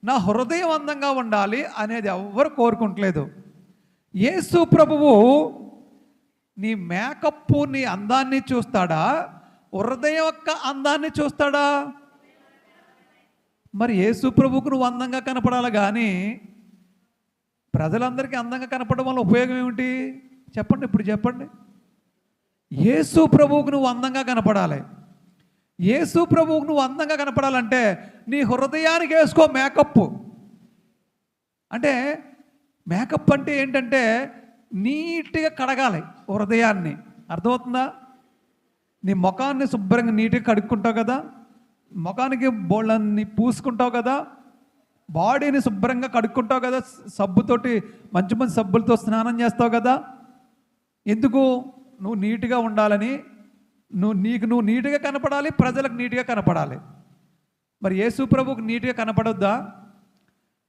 నా హృదయం అందంగా ఉండాలి అనేది ఎవ్వరు కోరుకుంటలేదు. యేసు ప్రభువు నీ మేకప్, నీ అందాన్ని చూస్తాడా, హృదయం యొక్క అందాన్ని చూస్తాడా? మరి యేసు ప్రభువుకు నువ్వు అందంగా కనపడాలి కానీ ప్రజలందరికీ అందంగా కనపడడం వల్ల ఉపయోగం ఏమిటి చెప్పండి? ఇప్పుడు చెప్పండి. యేసు ప్రభువుకు నువ్వు అందంగా కనపడాలి. యేసు ప్రభువుకు నువ్వు అందంగా కనపడాలంటే నీ హృదయానికి వేసుకో మేకప్. అంటే మేకప్ అంటే ఏంటంటే నీట్గా కడగాలి హృదయాన్ని, అర్థమవుతుందా? నీ ముఖాన్ని శుభ్రంగా నీట్గా కడుక్కుంటావు కదా, ముఖానికి బోళ్ళన్ని పూసుకుంటావు కదా, బాడీని శుభ్రంగా కడుక్కుంటావు కదా, సబ్బుతోటి మంచి మంచి సబ్బులతో స్నానం చేస్తావు కదా. ఎందుకు? నువ్వు నీట్గా ఉండాలని, నువ్వు నీట్గా కనపడాలి, ప్రజలకు నీట్గా కనపడాలి. మరి యేసు ప్రభువుకు నీట్గా కనపడొద్దా?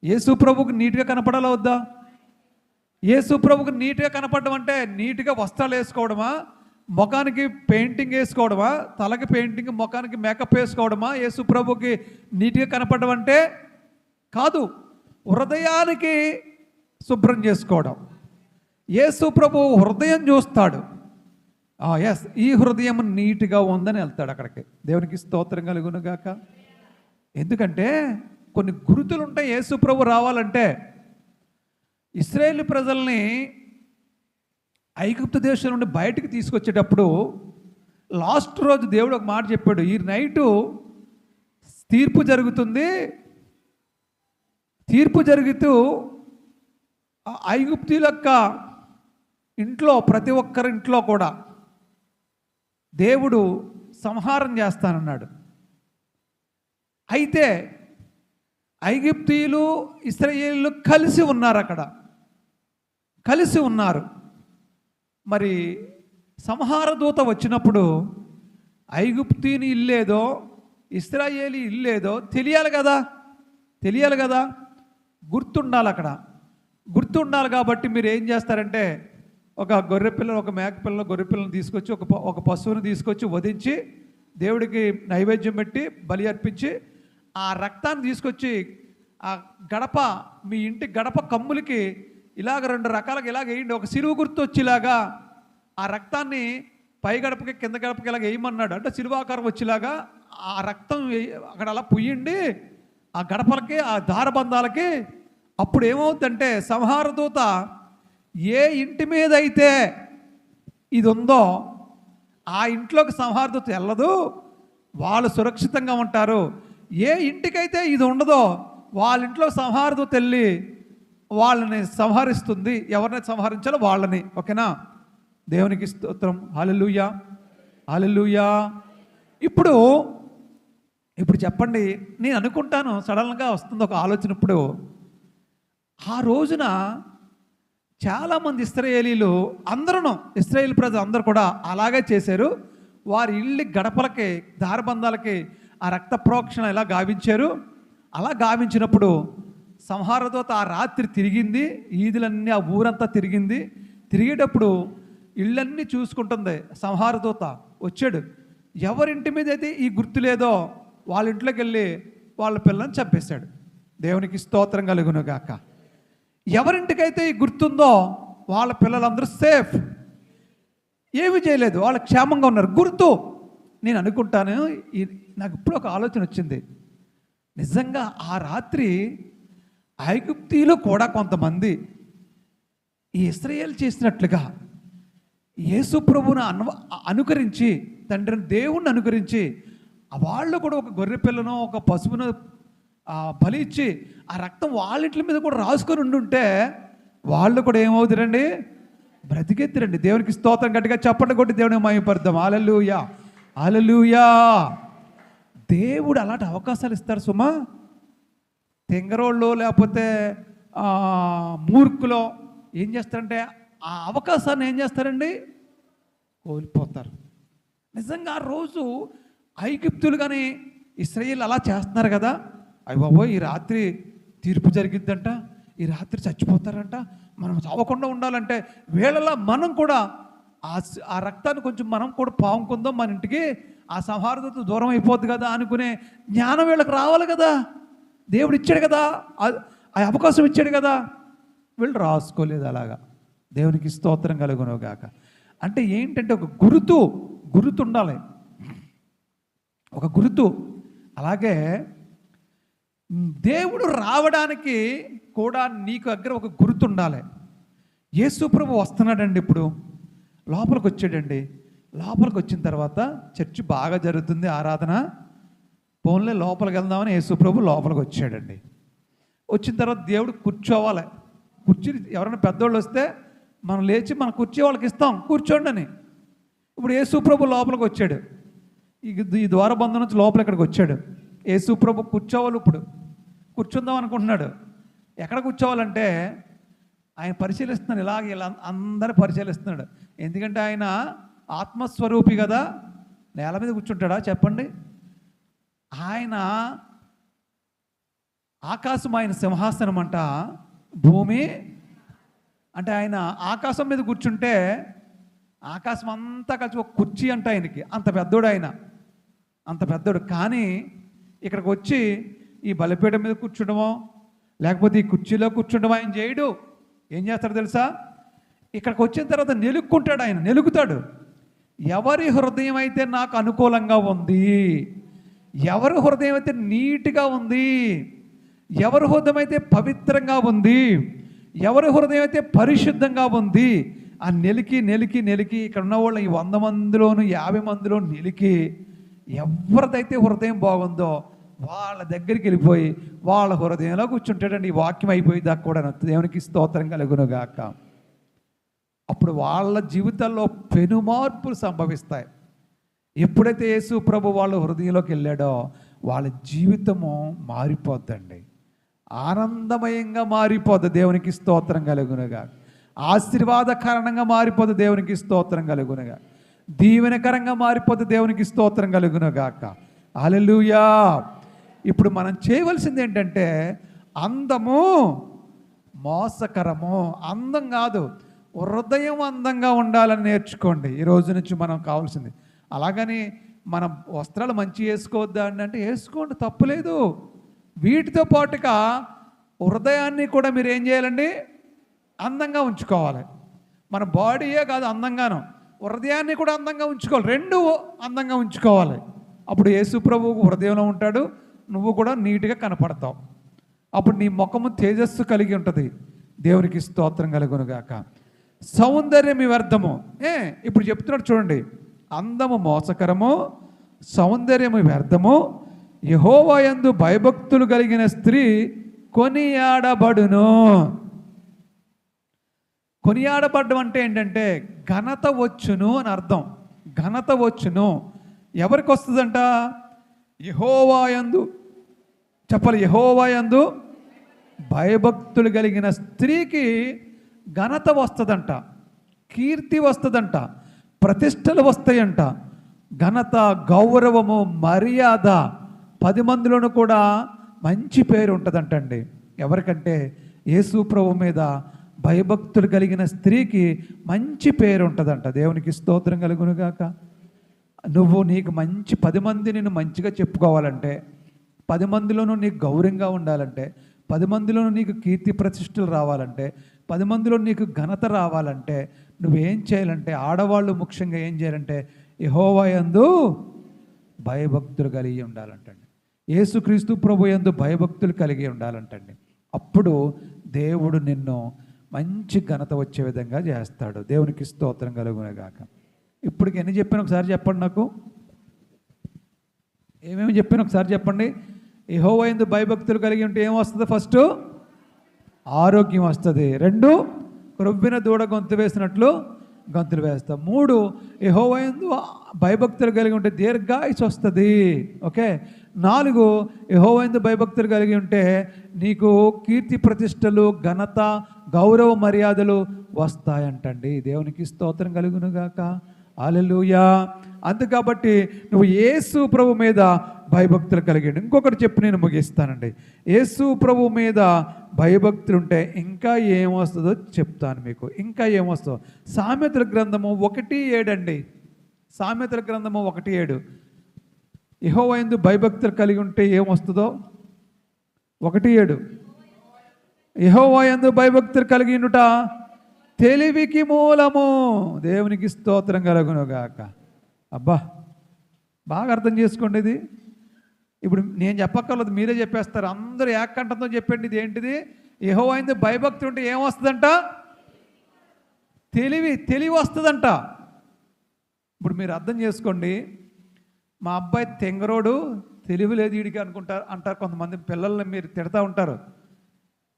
యేసు ప్రభువుకు నీట్గా కనపడాలా వద్దా? యేసు ప్రభువుకు నీట్గా కనపడడం అంటే నీట్గా వస్త్రాలు వేసుకోవడమా, ముఖానికి పెయింటింగ్ వేసుకోవడమా, తలకి పెయింటింగ్, ముఖానికి మేకప్ వేసుకోవడమా యేసు ప్రభువుకి నీట్గా కనపడడం అంటే? కాదు, హృదయానికి శుభ్రం చేసుకోవడం. యేసు ప్రభువు హృదయం చూస్తాడు. ఎస్, ఈ హృదయం నీట్గా ఉందని వెళ్తాడు అక్కడికి. దేవునికి స్తోత్రం కలుగును గాక. ఎందుకంటే కొన్ని గుర్తులు ఉంటాయి. యేసు ప్రభు రావాలంటే ఇశ్రాయేలు ప్రజల్ని ఐగుప్తు దేశం నుండి బయటికి తీసుకొచ్చేటప్పుడు లాస్ట్ రోజు దేవుడు ఒక మాట చెప్పాడు, ఈ నైటు తీర్పు జరుగుతుంది, తీర్పు జరుగుతూ ఐగుప్తీయుల యొక్క ఇంట్లో, ప్రతి ఒక్కరి ఇంట్లో కూడా దేవుడు సంహారం చేస్తానన్నాడు. అయితే ఐగుప్తీయులు ఇశ్రాయేలీయులు కలిసి ఉన్నారు, అక్కడ కలిసి ఉన్నారు. మరి సంహార దూత వచ్చినప్పుడు ఐగుప్తీయుని ఇల్లేదో ఇశ్రాయేలీ ఇల్లేదో తెలియాలి కదా, తెలియాలి కదా, గుర్తుండాలి. అక్కడ గుర్తుండాలి కాబట్టి మీరు ఏం చేస్తారంటే ఒక గొర్రె పిల్లలు, ఒక మేక పిల్లలు, గొర్రె పిల్లలను తీసుకొచ్చి ఒక పశువుని తీసుకొచ్చి వధించి దేవుడికి నైవేద్యం పెట్టి బలి అర్పించి ఆ రక్తాన్ని తీసుకొచ్చి ఆ గడప, మీ ఇంటి గడప కమ్ములకి ఇలాగ 2 రకాలుగా ఇలాగ వేయండి. ఒక సిలువ గుర్తు వచ్చేలాగా ఆ రక్తాన్ని పై గడపకి కింద గడపకి ఇలాగ వేయమన్నాడు. అంటే సిలువాకారం వచ్చేలాగా ఆ రక్తం అక్కడ అలా పుయ్యండి ఆ గడపలకి, ఆ దారబంధాలకి. అప్పుడు ఏమవుతుందంటే సంహార దూత ఏ ఇంటి మీద అయితే ఇది ఉందో ఆ ఇంట్లోకి సంహార దూత వెళ్ళదు, వాళ్ళు సురక్షితంగా ఉంటారు. ఏ ఇంటికైతే ఇది ఉండదో వాళ్ళ ఇంట్లో సంహార దూత వెళ్ళి వాళ్ళని సంహరిస్తుంది. ఎవరిని సంహరించాలో వాళ్ళని, ఓకేనా? దేవునికి స్తోత్రం. హల్లెలూయా, హల్లెలూయా. ఇప్పుడు ఇప్పుడు చెప్పండి, నేను అనుకుంటాను, సడన్గా వస్తుంది ఒక ఆలోచన. ఇప్పుడు ఆ రోజున చాలామంది ఇశ్రాయేలీలు అందరూ, ఇశ్రాయేల్ ప్రజలు అందరూ కూడా అలాగే చేశారు. వారి ఇళ్ళ గడపలకి, దారబంధాలకి ఆ రక్త ప్రోక్షణ ఇలా గావించారు. అలా గావించినప్పుడు సంహారదూత ఆ రాత్రి తిరిగింది, ఈదులన్నీ ఆ ఊరంతా తిరిగింది. తిరిగేటప్పుడు ఇళ్ళన్నీ చూసుకుంటుంది. సంహారదూత వచ్చాడు. ఎవరింటి మీద అయితే ఈ గుర్తు లేదో వాళ్ళ ఇంట్లోకి వెళ్ళి వాళ్ళ పిల్లల్ని చంపేశాడు. దేవునికి స్తోత్రం కలుగును గాక. ఎవరింటికైతే ఈ గుర్తుందో వాళ్ళ పిల్లలందరూ సేఫ్, ఏమి చేయలేదు, వాళ్ళు క్షేమంగా ఉన్నారు. గుర్తు. నేను అనుకుంటాను, నాకు ఇప్పుడు ఒక ఆలోచన వచ్చింది. నిజంగా ఆ రాత్రి ఐగుప్తీలో కూడా కొంతమంది ఈ ఇశ్రాయేలు చేసినట్లుగా యేసు ప్రభువును అనుకరించి, తండ్రిని దేవుణ్ణి అనుకరించి, వాళ్ళు కూడా ఒక గొర్రె పిల్లను, ఒక పశువును బలి ఇచ్చి ఆ రక్తం వాళ్ళ ఇంట్ల మీద కూడా రాసుకొని ఉండుంటే వాళ్ళు కూడా ఏమవుతారండి? బ్రతికెత్తిరండి. దేవునికి స్తోత్రం. గట్టిగా చప్పట్లు కొట్టి దేవుని మహిమపడదాం. హల్లెలూయా, హల్లెలూయా. దేవుడు అలాంటి అవకాశాలు ఇస్తారు సుమా. తెంగరోళ్ళు లేకపోతే మూర్ఖులో ఏం చేస్తారంటే ఆ అవకాశాన్ని ఏం చేస్తారండి? కోల్పోతారు. నిజంగా ఆ రోజు ఐగుప్తులు కానీ ఇశ్రాయేలు అలా చేస్తున్నారు కదా. అయ్య బాబోయ్, ఈ రాత్రి తీర్పు జరిగిద్దంట, ఈ రాత్రి చచ్చిపోతారంట, మనం చావకుండా ఉండాలంటే వీళ్ళలా మనం కూడా ఆ రక్తాన్ని కొంచెం మనం కూడా పాముకుందాం, మన ఇంటికి ఆ సంహారదూత దూరం అయిపోద్ది కదా అనుకునే జ్ఞానం వీళ్ళకి రావాలి కదా. దేవుడు ఇచ్చాడు కదా, ఆ అవకాశం ఇచ్చాడు కదా. వీళ్ళు రాసుకోలేదు అలాగా. దేవునికి స్తోత్రం కలుగును గాక. అంటే ఏంటంటే ఒక గుర్తు ఉండాలి, ఒక గుర్తు. అలాగే దేవుడు రావడానికి కూడా నీకు దగ్గర ఒక గుర్తు ఉండాలి. యేసు ప్రభు వస్తున్నాడండి. ఇప్పుడు లోపలికి వచ్చాడండి. లోపలికి వచ్చిన తర్వాత చర్చి బాగా జరుగుతుంది, ఆరాధన. ఫోన్లే లోపలికి వెళ్దామని యేసు ప్రభు లోపలికి వచ్చాడండి. వచ్చిన తర్వాత దేవుడు కూర్చోవాలి. కుర్చీ ఎవరైనా పెద్దోళ్ళు వస్తే మనం లేచి మన కుర్చీ వాళ్ళకి ఇస్తాం, కూర్చోండి అని. ఇప్పుడు యేసు ప్రభు లోపలికి వచ్చాడు. ఈ ద్వారబంధం నుంచి లోపల ఇక్కడికి వచ్చాడు. యేసు ప్రభు కూర్చోవాలి. ఇప్పుడు కూర్చుందాం అనుకుంటున్నాడు. ఎక్కడ కూర్చోవాలంటే ఆయన పరిశీలిస్తున్నాడు, ఇలా అందరిని పరిశీలిస్తున్నాడు. ఎందుకంటే ఆయన ఆత్మస్వరూపి కదా. నేల మీద కూర్చుంటాడా చెప్పండి? ఆయన ఆకాశం ఆయన సింహాసనం అంట, భూమి అంటే ఆయన ఆకాశం మీద కూర్చుంటే ఆకాశం అంతా కలిసి ఒక కుర్చీ అంట ఆయనకి. అంత పెద్దోడు ఆయన, అంత పెద్దోడు. కానీ ఇక్కడికి వచ్చి ఈ బలిపీఠం మీద కూర్చుండమో లేకపోతే ఈ కుర్చీలో కూర్చుండమో ఆయన చేయడు. ఏం చేస్తాడు తెలుసా? ఇక్కడికి వచ్చిన తర్వాత నిలుక్కుంటాడు. ఆయన నిలుగుతాడు. ఎవరి హృదయం అయితే నాకు అనుకూలంగా ఉంది, ఎవరి హృదయం అయితే నీట్గా ఉంది, ఎవరి హృదయం అయితే పవిత్రంగా ఉంది, ఎవరి హృదయం అయితే పరిశుద్ధంగా ఉంది, ఆ నెలికి ఇక్కడ ఉన్న వాళ్ళు ఈ 100 మందిలోను 50 మందిలో నెలికి ఎవరిదైతే హృదయం బాగుందో వాళ్ళ దగ్గరికి వెళ్ళిపోయి వాళ్ళ హృదయంలో కూర్చుంటాడండి. ఈ వాక్యం అయిపోయి దాకా కూడా దేవునికి స్తోత్రం కలుగును గాక. అప్పుడు వాళ్ళ జీవితాల్లో పెనుమార్పులు సంభవిస్తాయి. ఎప్పుడైతే యేసు ప్రభు వాళ్ళ హృదయంలోకి వెళ్ళాడో వాళ్ళ జీవితము మారిపోద్దండి, ఆనందమయంగా మారిపోద్ది. దేవునికి స్తోత్రం కలుగునుగా. ఆశీర్వాదకరంగా మారిపోద్ది. దేవునికి స్తోత్రం కలుగునుగా. దీవెనకరంగా మారిపోద్ది. దేవునికి స్తోత్రం కలుగునుగాక. హల్లెలూయా. ఇప్పుడు మనం చేయవలసింది ఏంటంటే అందము మోసకరము, అందం కాదు, హృదయం అందంగా ఉండాలని నేర్చుకోండి. ఈ రోజు నుంచి మనం కావాల్సింది. అలాగని మనం వస్త్రాలు మంచి వేసుకోవద్దా అంటే వేసుకోండి, తప్పులేదు. వీటితో పాటుగా హృదయాన్ని కూడా మీరు ఏం చేయాలండి? అందంగా ఉంచుకోవాలి. మన బాడీయే కాదు అందంగాను, హృదయాన్ని కూడా అందంగా ఉంచుకోవాలి. రెండు అందంగా ఉంచుకోవాలి. అప్పుడు యేసు ప్రభువు హృదయంలో ఉంటాడు, నువ్వు కూడా నీట్గా కనపడతావు. అప్పుడు నీ ముఖము తేజస్సు కలిగి ఉంటుంది. దేవునికి స్తోత్రం కలుగునుగాక. సౌందర్యం వ్యర్థము. ఇప్పుడు చెప్తున్నాడు చూడండి, అందము మోసకరము, సౌందర్యము వ్యర్థము, యెహోవా యందు భయభక్తులు కలిగిన స్త్రీ కొనియాడబడును. కొనియాడబడ్డం అంటే ఏంటంటే ఘనత వచ్చును అని అర్థం. ఘనత వచ్చును ఎవరికి వస్తుందంట? యెహోవాయందు, చెప్పాలి, యెహోవాయందు భయభక్తులు కలిగిన స్త్రీకి ఘనత వస్తుందంట, కీర్తి వస్తుందంట, ప్రతిష్టలు వస్తాయంట. ఘనత, గౌరవము, మర్యాద, 10 మందిలోనూ కూడా మంచి పేరు ఉంటుందంటండి. ఎవరికంటే యేసు ప్రభు మీద భయభక్తులు కలిగిన స్త్రీకి మంచి పేరు ఉంటుందంట. దేవునికి స్తోత్రం కలుగునుగాక. నీకు మంచి 10 మంది నిన్ను మంచిగా చెప్పుకోవాలంటే, 10 మందిలోనూ నీకు గౌరవంగా ఉండాలంటే, 10 మందిలోనూ నీకు కీర్తి ప్రతిష్టలు రావాలంటే, 10 మందిలో నీకు ఘనత రావాలంటే నువ్వేం చేయాలంటే, ఆడవాళ్ళు ముఖ్యంగా ఏం చేయాలంటే యెహోవా యందు భయభక్తులు కలిగి ఉండాలంటండి. యేసుక్రీస్తు ప్రభు యందు భయభక్తులు కలిగి ఉండాలంటండి. అప్పుడు దేవుడు నిన్ను మంచి ఘనత వచ్చే విధంగా చేస్తాడు. దేవునికి స్తోత్రం కలుగునగాక. ఇప్పటికి ఎన్ని చెప్పాను ఒకసారి చెప్పండి నాకు. ఏమేమి చెప్పాను ఒకసారి చెప్పండి. యెహోవా యందు భయభక్తులు కలిగి ఉంటే ఏం వస్తుంది? ఫస్ట్ ఆరోగ్యం వస్తుంది. 2 క్రొవ్విన దూడ గొంతు వేసినట్లు గొంతులు వేస్తాం. 3 యెహోవా యందు భయభక్తులు కలిగి ఉంటే దీర్ఘాయుసు వస్తుంది. ఓకే. 4 యెహోవా యందు భయభక్తులు కలిగి ఉంటే నీకు కీర్తి ప్రతిష్టలు, ఘనత, గౌరవ మర్యాదలు వస్తాయంటండి. దేవునికి స్తోత్రం కలుగునుగాక. హల్లెలూయా. అందుకాబట్టి నువ్వు యేసు ప్రభు మీద భయభక్తులు కలిగి ఇంకొకటి చెప్పి నేను ముగిస్తానండి. యేసు ప్రభు మీద భయభక్తులు ఉంటే ఇంకా ఏమొస్తుందో చెప్తాను మీకు. ఇంకా ఏమొస్తుందో సామెతల గ్రంథము 1:7 అండి. సామెతల గ్రంథము 1:7 యెహోవా యందు భయభక్తులు కలిగి ఉంటే ఏమొస్తుందో 1:7 యెహోవా యందు భయభక్తులు కలిగి ఉండుట తెలివికి మూలము. దేవునికి స్తోత్రం కలుగునుగాక. అబ్బా, బాగా అర్థం చేసుకోండి. ఇది ఇప్పుడు నేను చెప్పక్కర్లేదు, మీరే చెప్పేస్తారు. అందరూ ఏకంఠంతో చెప్పండి. ఇది ఏంటిది? యెహోవా యందు భయభక్తులు ఉంటే ఏమొస్తుందంట? తెలివి వస్తుందంట. ఇప్పుడు మీరు అర్థం చేసుకోండి. మా అబ్బాయి తెంగరోడు, తెలివి లేదు వీడికి అంటారు కొంతమంది పిల్లల్ని. మీరు తిడతా ఉంటారు,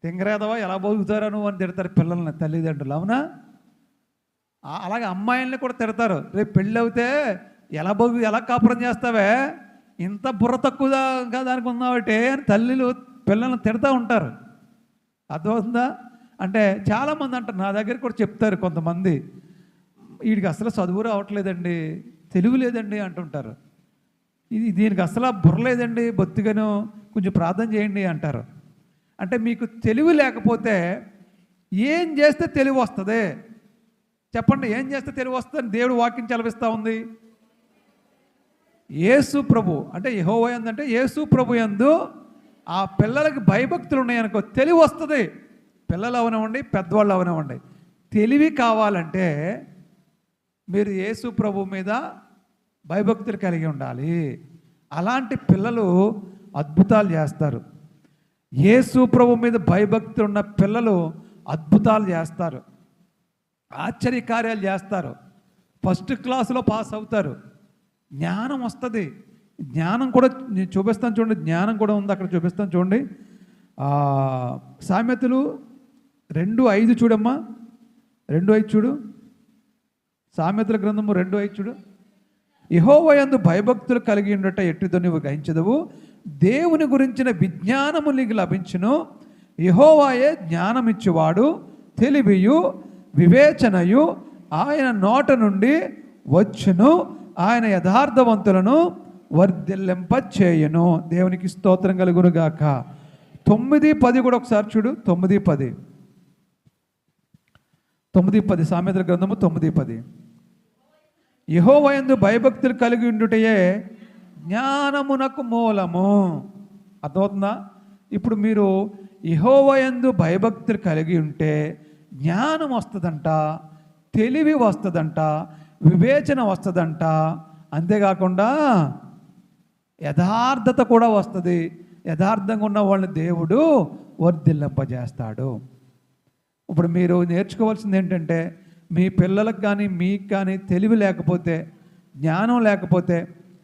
తెంగరేదవా ఎలా బతుకుతారా నువ్వు అని తిడతారు పిల్లల్ని తల్లిదండ్రులు. అవునా? అలాగే అమ్మాయిల్ని కూడా తిడతారు. రేపు పెళ్ళి అవుతే ఎలా కాపురం చేస్తావే, ఇంత బుర్ర తక్కువగా దానికి ఉన్నావటే అని తల్లిలు పిల్లల్ని తిడతా ఉంటారు. అర్థమవుతుందా? అంటే చాలామంది అంటారు, నా దగ్గర కూడా చెప్తారు కొంతమంది, వీడికి అసలు చదువు రావట్లేదండి, తెలివి లేదండి అంటుంటారు. దీనికి అసలు బుర్ర లేదండి, బొత్తిగాను, కొంచెం ప్రార్థన చేయండి అంటారు. అంటే మీకు తెలివి లేకపోతే ఏం చేస్తే తెలివి వస్తుంది చెప్పండి? ఏం చేస్తే తెలివి వస్తుంది? దేవుడు వాక్యం చలవిస్తూ ఉంది. యేసు ప్రభు అంటే యెహోవా యందు అంటే యేసు ప్రభు యందు ఆ పిల్లలకి భయభక్తులు ఉన్నాయనుకో తెలివి వస్తుంది. పిల్లలు అవనివ్వండి, పెద్దవాళ్ళు అవనివ్వండి, తెలివి కావాలంటే మీరు యేసు ప్రభు మీద భయభక్తులు కలిగి ఉండాలి. అలాంటి పిల్లలు అద్భుతాలు చేస్తారు. యేసు ప్రభు మీద భయభక్తులు ఉన్న పిల్లలు అద్భుతాలు చేస్తారు, ఆశ్చర్యకార్యాలు చేస్తారు, ఫస్ట్ క్లాసులో పాస్ అవుతారు. జ్ఞానం వస్తుంది. జ్ఞానం కూడా నేను చూపిస్తాను చూడండి. జ్ఞానం కూడా ఉంది అక్కడ, చూపిస్తాను చూడండి. సామెతలు 2:5 చూడమ్మా. 2:5 చూడు. సామెతల గ్రంథము 2:5 చూడు. యెహోవా యందు భయభక్తులు కలిగి ఉండట ఎట్టిదో నువ్వు గ్రహించదవు, దేవుని గురించిన విజ్ఞానము నీకు లభించును. యెహోవాయే జ్ఞానమిచ్చువాడు, తెలివియు వివేచనయు ఆయన నోట నుండి వచ్చును, ఆయన యథార్థవంతులను వర్ధిల్లింపచేయును. దేవునికి స్తోత్రం కలుగునుగాక. 9:10 కూడా ఒకసారి చూడు. 9:10 సామెతల గ్రంథము 9:10 యెహోవా యందు భయభక్తులు కలిగి ఉండుటయే జ్ఞానమునకు మూలము. అర్థమవుతుందా? ఇప్పుడు మీరు యెహోవా యందు భయభక్తులు కలిగి ఉంటే జ్ఞానం వస్తుందంట, తెలివి వస్తుందంట, వివేచన వస్తుందంట. అంతేకాకుండా యథార్థత కూడా వస్తుంది. యథార్థంగా ఉన్న వాళ్ళని దేవుడు వర్ధిల్లింపజేస్తాడు. ఇప్పుడు మీరు నేర్చుకోవాల్సింది ఏంటంటే, మీ పిల్లలకు కానీ మీకు కానీ తెలివి లేకపోతే, జ్ఞానం లేకపోతే,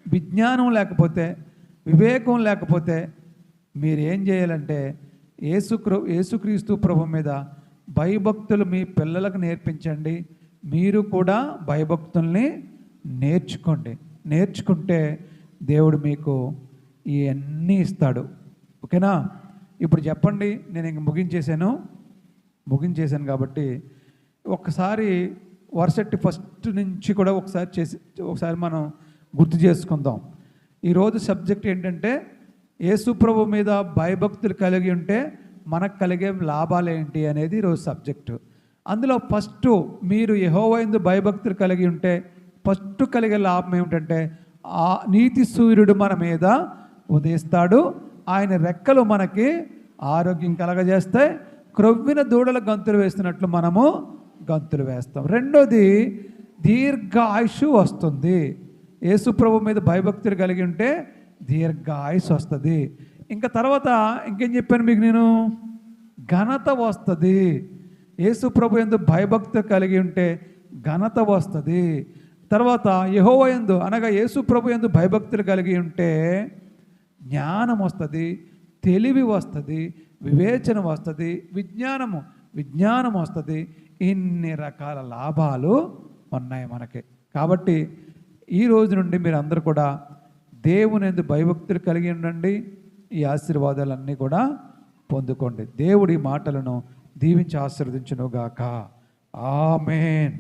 విజ్ఞానం లేకపోతే, వివేకం లేకపోతే మీరు ఏం చేయాలంటే యేసుక్రీస్తు ప్రభు మీద భయభక్తులు మీ పిల్లలకు నేర్పించండి. మీరు కూడా భయభక్తుల్ని నేర్చుకోండి. నేర్చుకుంటే దేవుడు మీకు ఇవన్నీ ఇస్తాడు. ఓకేనా? ఇప్పుడు చెప్పండి, నేను ఇంక ముగించేశాను కాబట్టి ఒక్కసారి వర్సెట్టి ఫస్ట్ నుంచి కూడా ఒకసారి మనం గుర్తు చేసుకుందాం. ఈరోజు సబ్జెక్ట్ ఏంటంటే యేసు ప్రభు మీద భయభక్తులు కలిగి ఉంటే మనకు కలిగే లాభాలు ఏంటి అనేది ఈరోజు సబ్జెక్టు. అందులో ఫస్ట్ మీరు యెహోవా యందు భయభక్తులు కలిగి ఉంటే ఫస్ట్ కలిగే లాభం ఏమిటంటే ఆ నీతి సూర్యుడు మన మీద ఉదయిస్తాడు. ఆయన రెక్కలు మనకి ఆరోగ్యం కలగజేస్తాయి. క్రొవ్విన దూడల గంతులు వేస్తున్నట్లు మనము గంతులు వేస్తాం. రెండోది, దీర్ఘాయుషు వస్తుంది. యేసు ప్రభు మీద భయభక్తులు కలిగి ఉంటే దీర్ఘాయుషు వస్తుంది. ఇంకా తర్వాత ఇంకేం చెప్పాను మీకు నేను? ఘనత వస్తుంది. యేసు ప్రభు యందు భయభక్తులు కలిగి ఉంటే ఘనత వస్తుంది. తర్వాత యెహోవా యందు అనగా యేసు ప్రభు యందు భయభక్తులు కలిగి ఉంటే జ్ఞానం వస్తుంది, తెలివి వస్తుంది, వివేచన వస్తుంది, విజ్ఞానం వస్తుంది. ఇన్ని రకాల లాభాలు ఉన్నాయి మనకి. కాబట్టి ఈ రోజు నుండి మీరు అందరూ కూడా దేవుని యందు భయభక్తులు కలిగి ఉండండి. ఈ ఆశీర్వాదాలన్నీ కూడా పొందుకోండి. దేవుడి మాటలను దీవించి ఆశీర్వదించునుగాక. ఆమేన్.